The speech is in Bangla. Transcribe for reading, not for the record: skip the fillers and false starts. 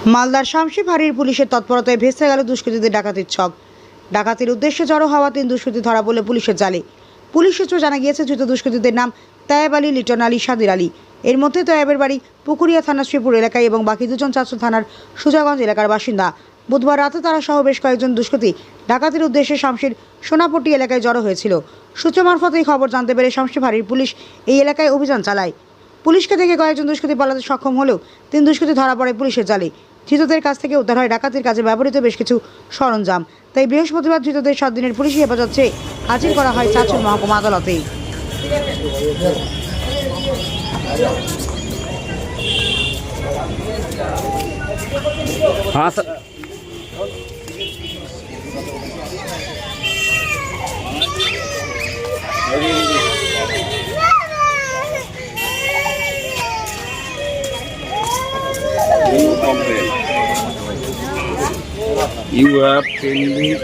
মালদার শামসি ফাঁড়ির পুলিশের তৎপরতায় ভেসে গেল দুষ্কৃতীদের ডাকাতির ছক। ডাকাতির উদ্দেশ্যে জড়ো হওয়া 3 দুষ্কৃতী ধরা পড়লে পুলিশের জালে। পুলিশ সূত্রে জানা গিয়েছে, ধৃত দুষ্কৃতীদের নাম তায়েব আলী, লিটন আলী, সাদির আলী। এর মধ্যে তায়েবের বাড়ি পুকুরিয়া থানার শ্রীপুর এলাকায় এবং বাকি দুজন চাঁচল থানার সুজাগঞ্জ এলাকার বাসিন্দা। বুধবার রাতে তারা সহ বেশ কয়েকজন দুষ্কৃতী ডাকাতির উদ্দেশ্যে শামসির সোনাপট্টি এলাকায় জড়ো হয়েছিল। সূত্র মারফত এই খবর জানতে পেরে শামসি ফাঁড়ির পুলিশ এই এলাকায় অভিযান চালায়। পুলিশকে দেখে কয়েকজন দুষ্কৃতী পালাতে সক্ষম হলেও 3 দুষ্কৃতী ধরা পড়ে পুলিশের জালে। ধৃতদের কাছ থেকে উদ্ধার হয় ডাকাতির কাজে ব্যবহৃত বেশ কিছু সরঞ্জাম। তাই বৃহস্পতিবার ধৃতদের 7 দিনের পুলিশি হেফাজত চেয়ে হাজির করা হয় চাঁচল মহকুমা আদালতে। You have pending.